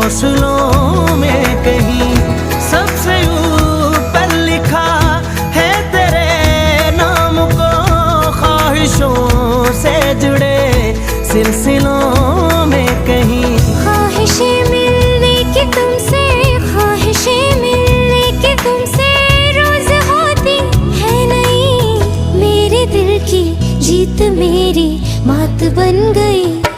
हौसलों में कहीं सबसे ऊपर लिखा है तेरे नाम को, ख्वाहिशों से जुड़े सिलसिलों में कहीं। ख्वाहिशें मिलने की तुमसे, ख्वाहिशें मिलने की तुमसे रोज होती है नहीं। मेरे दिल की जीत मेरी मात बन गई।